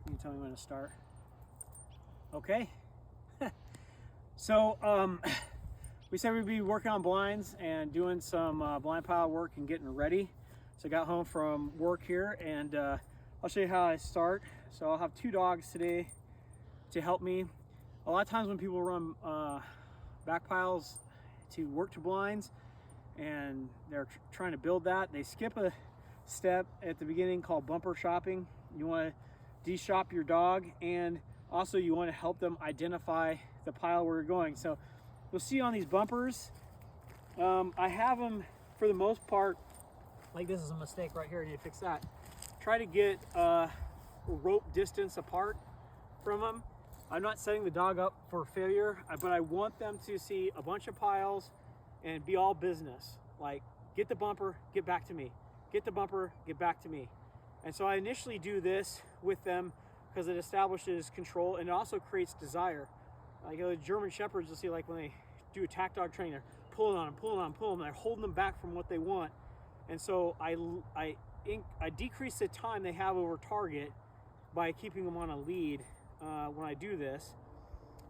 You tell me when to start. Okay. So we said we'd be working on blinds and doing some blind pile work and getting ready. So I got home from work here, and I'll show you how I start. So I'll have 2 dogs today to help me. A lot of times when people run back piles to work to blinds and they're trying to build that, they skip a step at the beginning called bumper shopping. You want to de-shop your dog, and also you want to help them identify the pile where you're going. So you'll see on these bumpers, I have them for the most part, like this is a mistake right here, I need to fix that. Try to get rope distance apart from them. I'm not setting the dog up for failure, but I want them to see a bunch of piles and be all business. Like, get the bumper, get back to me. Get the bumper, get back to me. And so I initially do this with them because it establishes control, and it also creates desire. Like the German Shepherds, you'll see, like when they do attack dog training, they're pulling on them, pulling on them, pulling them. They're holding them back from what they want. And so I decrease the time they have over target by keeping them on a lead when I do this.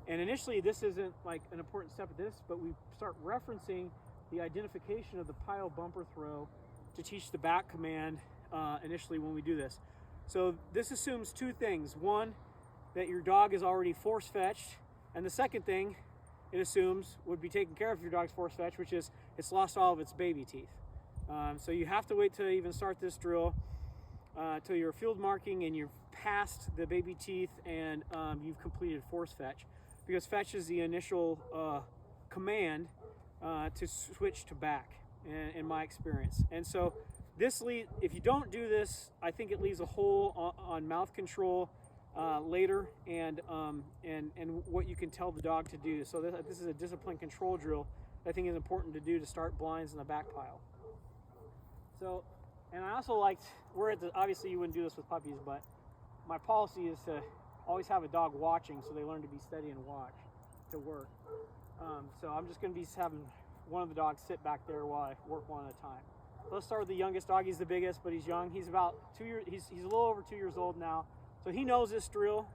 And initially, this isn't like an important step of this, but we start referencing the identification of the pile bumper throw to teach the back command initially when we do this. So this assumes 2 things. One, that your dog is already force fetched. And the second thing it assumes would be taken care of your dog's force fetch, which is it's lost all of its baby teeth. So you have to wait to even start this drill till you're field marking and you're past the baby teeth and you've completed force fetch, because fetch is the initial command to switch to back in my experience. And so this if you don't do this, I think it leaves a hole on mouth control later and what you can tell the dog to do. So this is a discipline control drill that I think is important to do to start blinds in the back pile. So, and I also liked, obviously you wouldn't do this with puppies, but my policy is to always have a dog watching so they learn to be steady and watch to work. So I'm just going to be having one of the dogs sit back there while I work one at a time. Let's start with the youngest dog. He's the biggest, but he's young. He's about 2 years, he's a little over 2 years old now. So he knows this drill,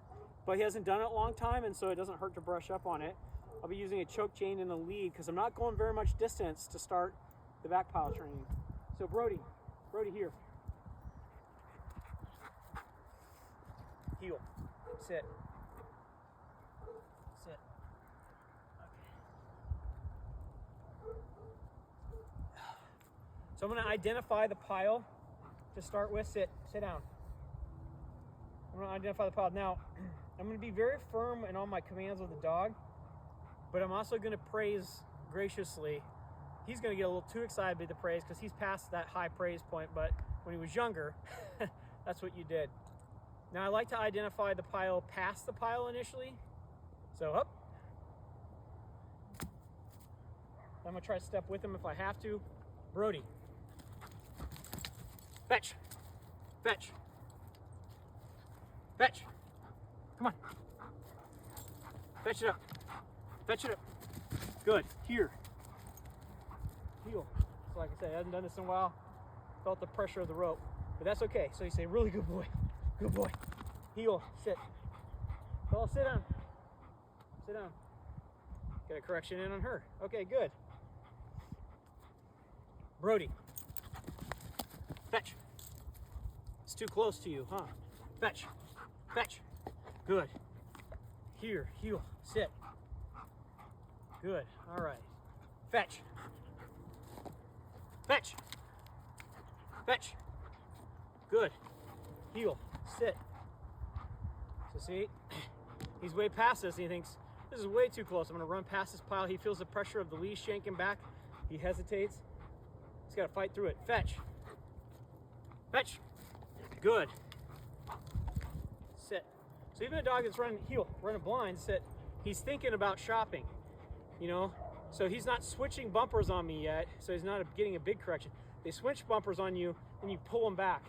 but he hasn't done it a long time, and so it doesn't hurt to brush up on it. I'll be using a choke chain in the lead because I'm not going very much distance to start the back pile training. So Brody here. Heel, sit. Sit. Okay. So I'm going to identify the pile to start with. Sit down. I'm going to identify the pile. Now, I'm going to be very firm and on my commands with the dog, but I'm also going to praise graciously. He's going to get a little too excited by the praise because he's past that high praise point, but when he was younger, that's what you did. Now, I like to identify the pile past the pile initially. So up. I'm going to try to step with him if I have to. Brody. Fetch. Fetch. Fetch. Come on. Fetch it up. Fetch it up. Good. Here. Heel. So like I said, I haven't done this in a while. Felt the pressure of the rope, but that's okay. So you say, really good boy. Good boy. Heel. Sit. Well, sit down. Sit down. Get a correction in on her. Okay, good. Brody. Fetch. It's too close to you, huh? Fetch. Fetch. Good. Here. Heel. Sit. Good. All right. Fetch. Fetch. Fetch. Good. Heel. Sit. So see, he's way past this and he thinks, this is way too close. I'm going to run past this pile. He feels the pressure of the leash yanking back. He hesitates. He's got to fight through it. Fetch. Fetch. Good. Sit. So even a dog that's running blind, sit. He's thinking about shopping, you know. So he's not switching bumpers on me yet. So he's not getting a big correction. They switch bumpers on you and you pull them back,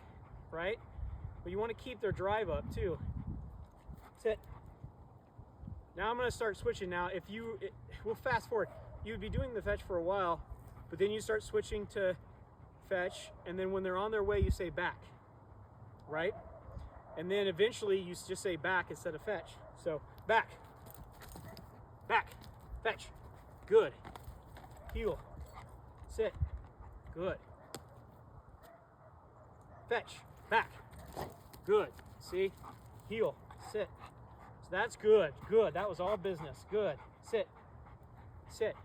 right? But you want to keep their drive up too. Sit. Now I'm going to start switching. Now we'll fast forward. You would be doing the fetch for a while, but then you start switching to fetch, and then when they're on their way, you say back, right? And then eventually you just say back instead of fetch. So back, back, fetch, good, heel, sit, good, fetch, back, good, see, heel, sit. So that's good, good, that was all business, good, sit, sit,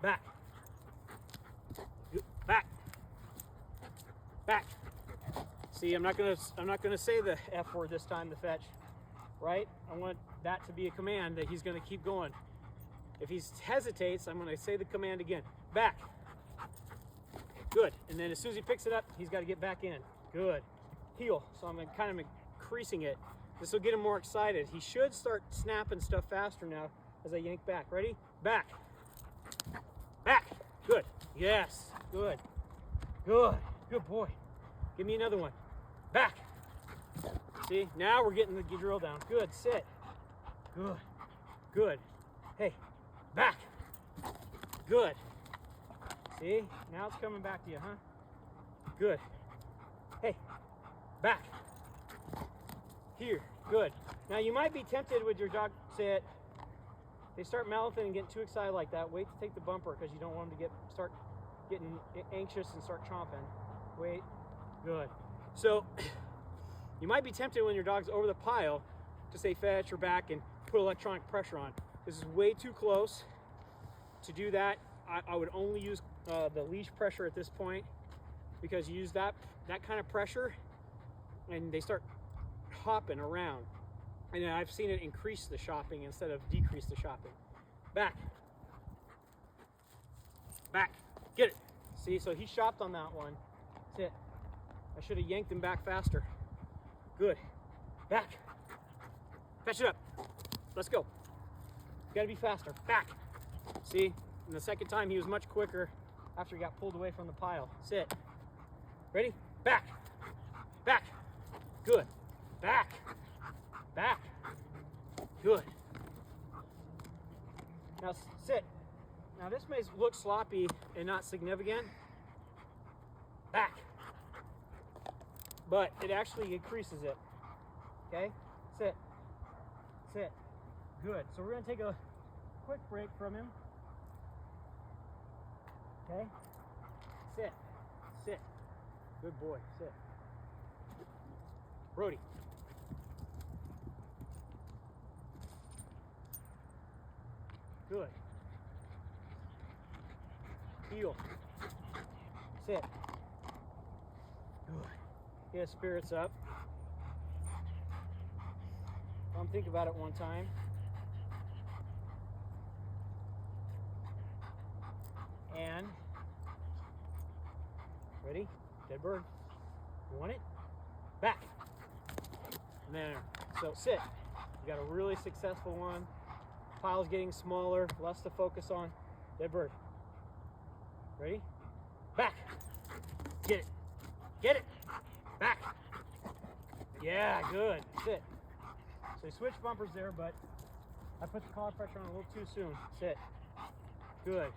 back, back, back. See, I'm not gonna say the F word this time, the fetch, right? I want that to be a command that he's gonna keep going. If he hesitates, I'm gonna say the command again. Back. Good. And then as soon as he picks it up, he's got to get back in. Good. Heel. So I'm kind of increasing it. This will get him more excited. He should start snapping stuff faster now as I yank back. Ready? Back. Back. Good. Yes. Good. Good. Good boy. Give me another one. Back. See, now we're getting the drill down. Good, sit. Good, good. Hey, back. Good. See, now it's coming back to you, huh? Good. Hey, back. Here, good. Now you might be tempted with your dog, sit. They start mouthing and getting too excited like that. Wait to take the bumper because you don't want them to start getting anxious and start chomping. Wait. Good. So you might be tempted when your dog's over the pile to say fetch or back and put electronic pressure on. This is way too close to do that. I would only use the leash pressure at this point, because you use that kind of pressure and they start hopping around. And I've seen it increase the shopping instead of decrease the shopping. Back. Back. Get it. See, so he shopped on that one. Sit. I should have yanked him back faster. Good. Back. Fetch it up. Let's go. Gotta be faster. Back. See? And the second time he was much quicker after he got pulled away from the pile. Sit. Ready? Back. Back. Good. Back. Back. Good. Now sit. Now this may look sloppy and not significant. Back. But it actually increases it. Okay? Sit. Sit. Good. So we're going to take a quick break from him. Okay? Sit. Sit. Good boy. Sit. Brody. Good. Heel. Sit. Good. Get his spirits up. Think about it one time. And ready? Dead bird. You want it? Back. There. So sit. You got a really successful one. Pile's getting smaller, less to focus on. Dead bird. Ready? Back. Get it. Get it. Back. Yeah, good. Sit. So switch bumpers there, but I put the collar pressure on a little too soon. Sit. Good.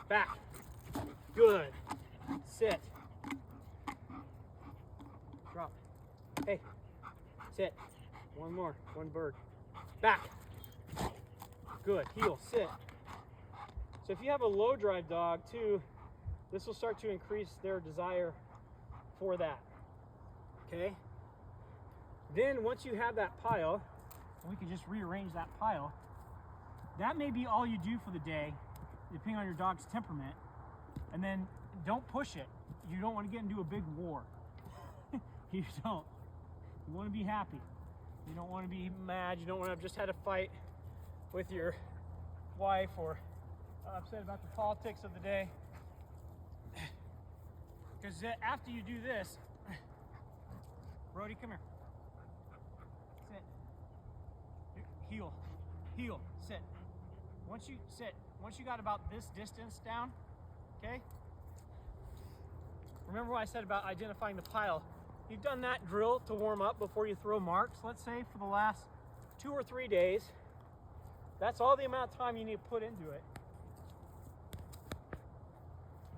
Back. Good. Sit. Drop. Hey. Sit. One more. One bird. Back. Good. Heel. Sit. So if you have a low drive dog too, this will start to increase their desire for that. Okay? Then once you have that pile, we can just rearrange that pile. That may be all you do for the day, depending on your dog's temperament. And then don't push it. You don't want to get into a big war. You don't. You want to be happy. You don't want to be mad. You don't want to have just had a fight with your wife or upset about the politics of the day. Because after you do this, Brody, come here. Sit. Heel. Heel. Sit. Once you got about this distance down, okay? Remember what I said about identifying the pile. You've done that drill to warm up before you throw marks, let's say for the last 2 or 3 days. That's all the amount of time you need to put into it.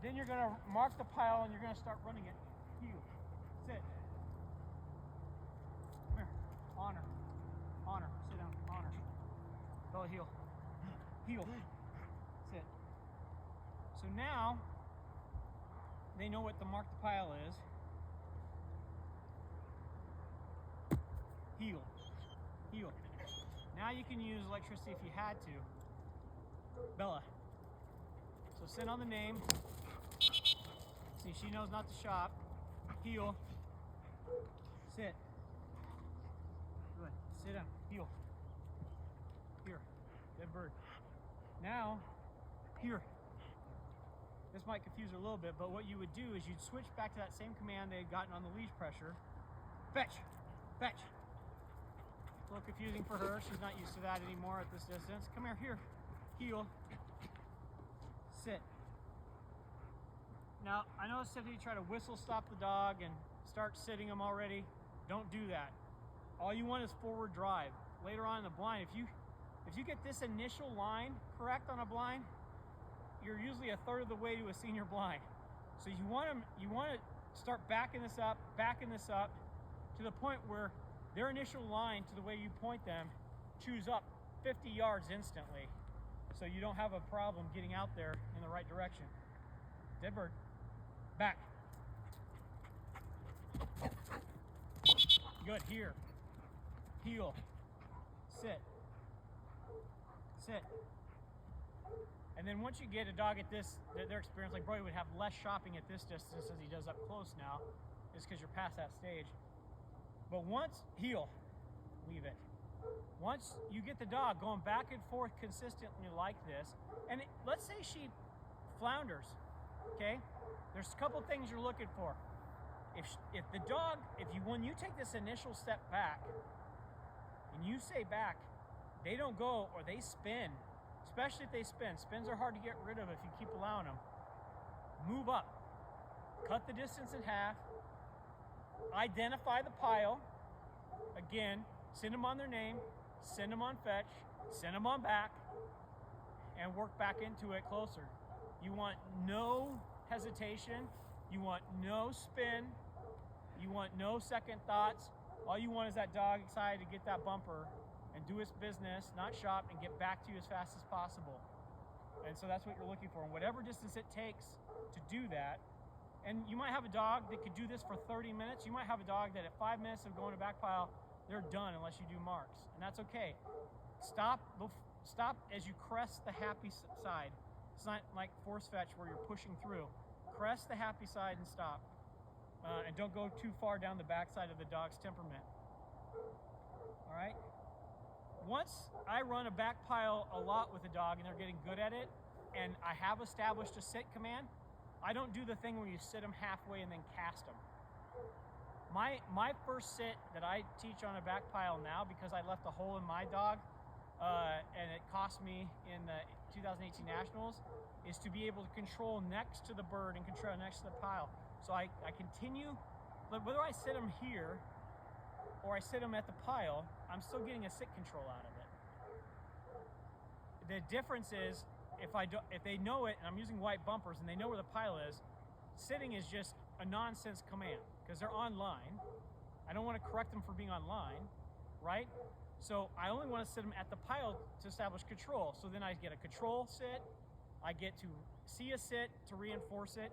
Then you're gonna mark the pile and you're gonna start running it. Heel. Sit. heel. Heel. Sit. So now they know what the mark the pile is. Heel. Heel. Now you can use electricity if you had to. Bella. So sit on the name. See, she knows not to shop. Heel. Sit. Good. Sit down. Heel. Here. Good bird. Now, here. This might confuse her a little bit, but what you would do is you'd switch back to that same command they had gotten on the leash pressure. Fetch. Fetch. A little confusing for her. She's not used to that anymore at this distance. Come here. Here. Heel. Sit. Now, I know Stephanie tried to whistle stop the dog and start sitting him already. Don't do that. All you want is forward drive. Later on in the blind, if you get this initial line correct on a blind, you're usually a third of the way to a senior blind. So you want to start backing this up to the point where their initial line to the way you point them chews up 50 yards instantly. So you don't have a problem getting out there in the right direction. Dead bird. Back. Good. Here. Heel. Sit. Sit. And then once you get a dog at this, their experience, like Brody would have less shopping at this distance as he does up close now, is because you're past that stage. But once, heel, leave it. Once you get the dog going back and forth consistently like this, and let's say she flounders, okay? There's a couple things you're looking for. If the dog, when you take this initial step back, and you say back, they don't go or they spin, especially if they spin. Spins are hard to get rid of if you keep allowing them. Move up. Cut the distance in half. Identify the pile. Again, send them on their name, send them on fetch, send them on back, and work back into it closer. You want no hesitation. You want no spin. You want no second thoughts. All you want is that dog excited to get that bumper and do its business, not shop, and get back to you as fast as possible. And so that's what you're looking for. And whatever distance it takes to do that, and you might have a dog that could do this for 30 minutes. You might have a dog that at 5 minutes of going to back pile, they're done unless you do marks. And that's okay. Stop as you crest the happy side. It's not like force fetch where you're pushing through. Crest the happy side and stop. And don't go too far down the backside of the dog's temperament. All right? Once I run a back pile a lot with a dog and they're getting good at it, and I have established a sit command, I don't do the thing where you sit them halfway and then cast them. My first sit that I teach on a back pile now, because I left a hole in my dog, and it cost me in the 2018 Nationals, is to be able to control next to the bird and control next to the pile. So I continue, but whether I sit them here or I sit them at the pile, I'm still getting a sit control out of it. The difference is if they know it, and I'm using white bumpers, and they know where the pile is, sitting is just a nonsense command because they're online. I don't want to correct them for being online, right? So I only want to sit them at the pile to establish control. So then I get a control sit, I get to see a sit to reinforce it,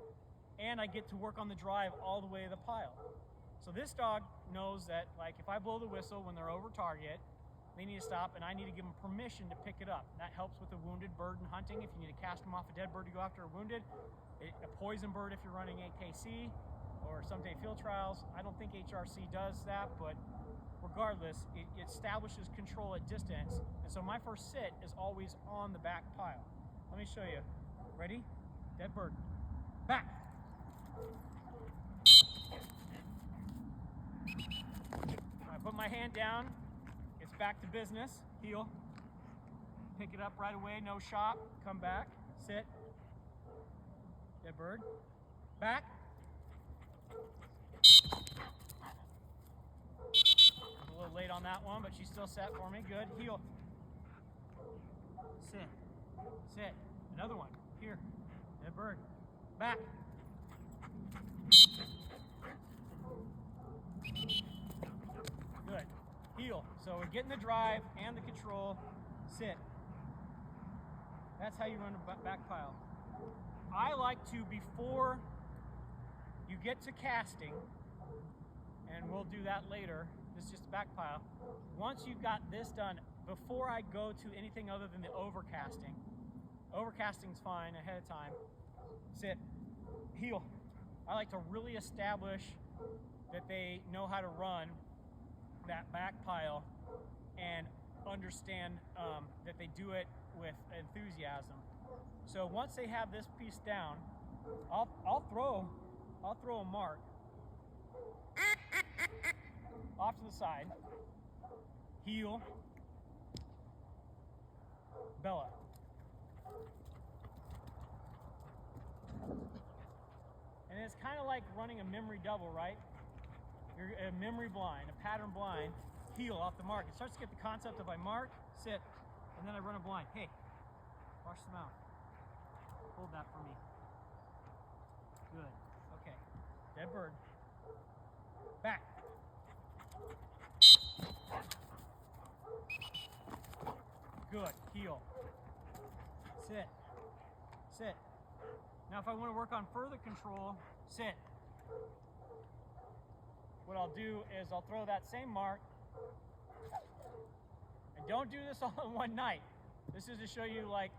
and I get to work on the drive all the way to the pile. So this dog knows that, like, if I blow the whistle when they're over target, they need to stop, and I need to give them permission to pick it up. That helps with a wounded bird in hunting. If you need to cast them off a dead bird to go after a wounded, a poison bird if you're running AKC or someday field trials. I don't think HRC does that, but regardless, it establishes control at distance. And so my first sit is always on the back pile. Let me show you. Ready? Dead bird. Back. I put my hand down. It's back to business. Heel. Pick it up right away. No shop. Come back. Sit. Dead bird. Back. A little late on that one, but she's still set for me. Good. Heel. Sit. Sit. Another one. Here. Dead bird. Back. Good. Heel. So we're getting the drive and the control. Sit. That's how you run a back pile. I like to, before you get to casting, and we'll do that later, this is just a back pile. Once you've got this done, before I go to anything other than the overcasting's fine ahead of time, sit, heel. I like to really establish that they know how to run that back pile and understand that they do it with enthusiasm. So once they have this piece down, I'll throw a mark off to the side, heel, Bella. And it's kind of like running a memory double, right? You're a memory blind, a pattern blind, heel off the mark. It starts to get the concept of I mark, sit, and then I run a blind. Hey, wash the mouth. Hold that for me. Good. Okay. Dead bird. Back. Good. Heel. Sit. Sit. Now if I want to work on further control, sit. What I'll do is I'll throw that same mark. And don't do this all in one night. This is to show you, like,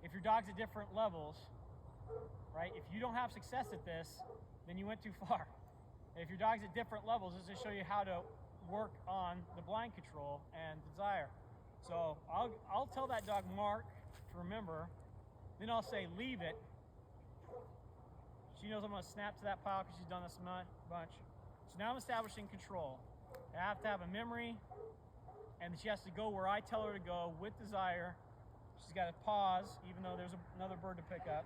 if your dog's at different levels, right? If you don't have success at this, then you went too far. If your dog's at different levels, this is to show you how to work on the blind control and desire. So I'll tell that dog mark to remember, then I'll say leave it. She knows I'm going to snap to that pile because she's done this a bunch. So now I'm establishing control. I have to have a memory, and she has to go where I tell her to go with desire. She's got to pause, even though there's another bird to pick up.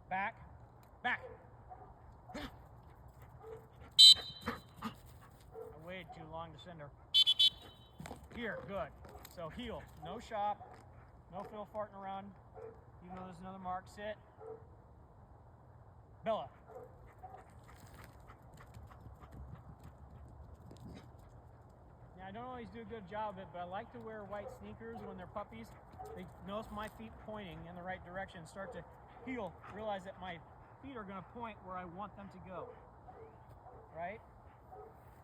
Back, back. I waited too long to send her. Here, good. So heel, no shop, no fiddle farting around, even though there's another mark. Sit. Bella. Now, I don't always do a good job of it, but I like to wear white sneakers when they're puppies. They notice my feet pointing in the right direction, start to heel, realize that my feet are going to point where I want them to go. Right?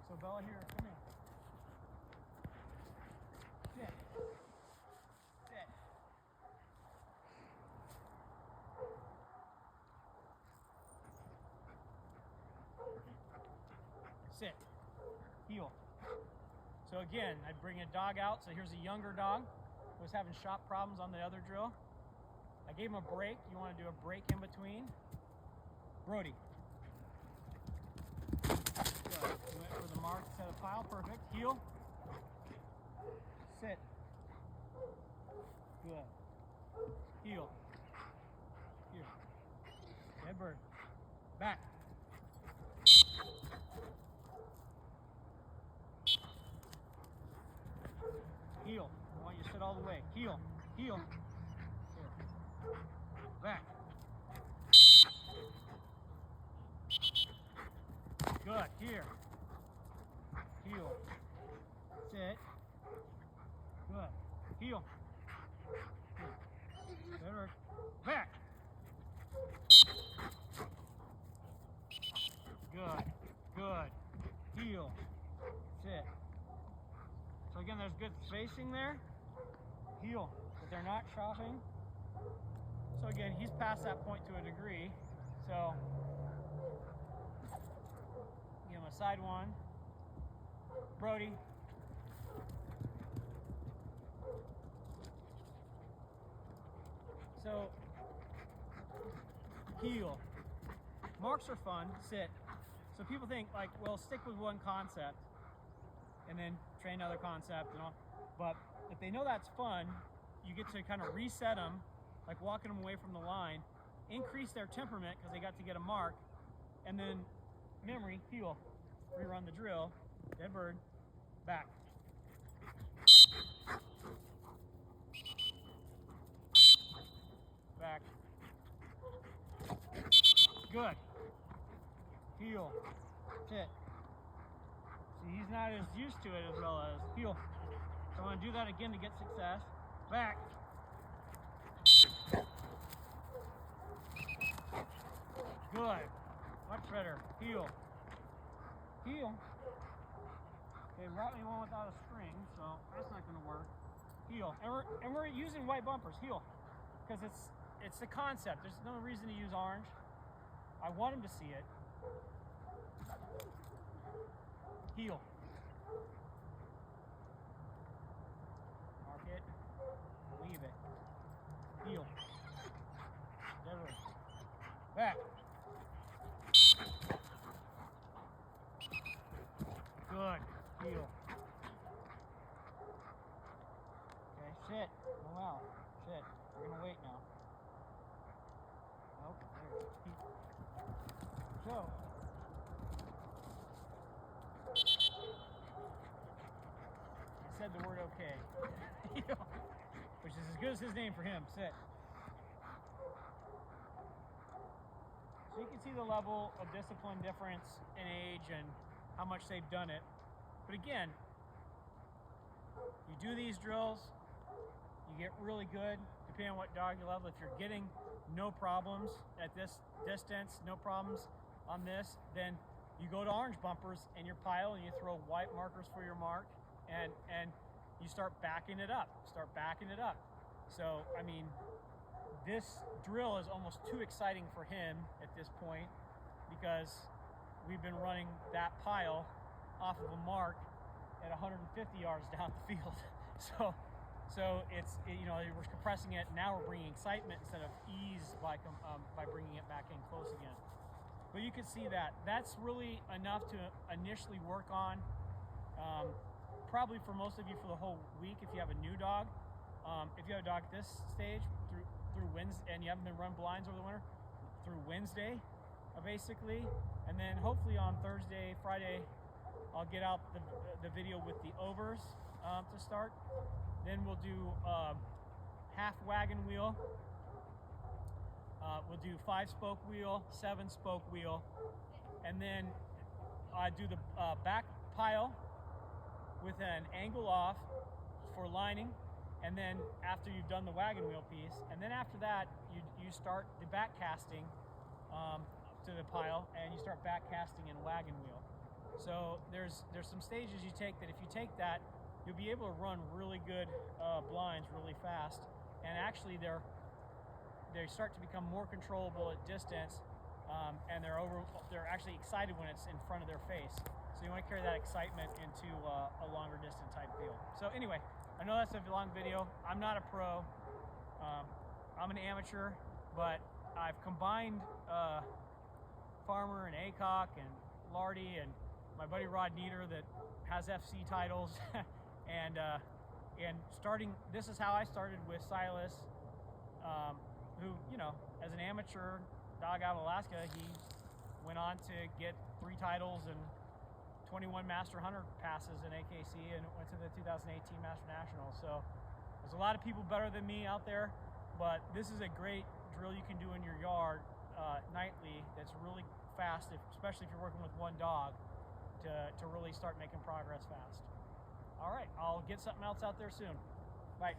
So Bella, here, come here. Sit. Sit. Sit. Heel. So again, I bring a dog out. So here's a younger dog who was having shop problems on the other drill. I gave him a break. You want to do a break in between. Brody. Good. You went for the mark, set a pile. Perfect. Heel. Sit. Good. Heel. Here. Dead bird. Back. Heel. I want you to sit all the way. Heel. Heel. Here. Back. Good. Here. Heel. Sit. Good. Heel. Here. Better. Back. Good. Good. Heel. Sit. So again, there's good spacing there. Heel. But they're not shopping. So again, he's past that point to a degree. So give him a side one. Brody. So heel. Marks are fun. Sit. So people think, like, well, stick with one concept and then train another concept and all. But if they know that's fun, you get to kind of reset them, like walking them away from the line, increase their temperament because they got to get a mark, and then memory, heel, rerun the drill, dead bird, back. Back. Good. Heel. Sit. See, he's not as used to it as well as heel. So I'm going to do that again to get success. Back. Good. Much better. Heel. Heel. Okay, brought me one without a string, so that's not going to work. Heel. And we're using white bumpers. Heel. Because it's the concept. There's no reason to use orange. I want him to see it. Heel. Mark it. Leave it. Heel. There. Back. Good. Heel. Okay, sit. Move out. Sit. We're gonna wait now. Nope. There. So. I said the word okay. Which is as good as his name for him. Sit. So you can see the level of discipline difference in age and how much they've done it. But again, you do these drills, you get really good, depending on what dog you love. If you're getting no problems at this distance, no problems on this, then you go to orange bumpers in your pile and you throw white markers for your mark, and you start backing it up. So, I mean, this drill is almost too exciting for him at this point because we've been running that pile off of a mark at 150 yards down the field. So it's, you know, we're compressing it. Now we're bringing excitement instead of ease by bringing it back in close again. But you can see that that's really enough to initially work on. Probably for most of you for the whole week if you have a new dog. If you have a dog at this stage through Wednesday and you haven't been run blinds over the winter, through Wednesday, basically, and then hopefully on Thursday, Friday, I'll get out the video with the overs to start. Then we'll do half wagon wheel. We'll do 5-spoke wheel, 7-spoke wheel, and then I do the back pile with an angle off for lining, and then after you've done the wagon wheel piece, and then after that you start the back casting to the pile, and you start back casting in wagon wheel. So there's some stages you take that if you take that, you'll be able to run really good blinds really fast, and actually they start to become more controllable at distance, and they're actually excited when it's in front of their face. So you want to carry that excitement into a longer distance type deal. So anyway, I know that's a long video. I'm not a pro. I'm an amateur, but I've combined Farmer and Acock and Lardy and my buddy Rod Nieder that has FC titles, and starting. This is how I started with Silas, who, you know, as an amateur dog out of Alaska, he went on to get 3 titles and 21 Master Hunter passes in AKC and went to the 2018 Master National. So there's a lot of people better than me out there, but this is a great drill you can do in your yard nightly that's really fast, especially if you're working with one dog, to really start making progress fast. All right, I'll get something else out there soon. Bye.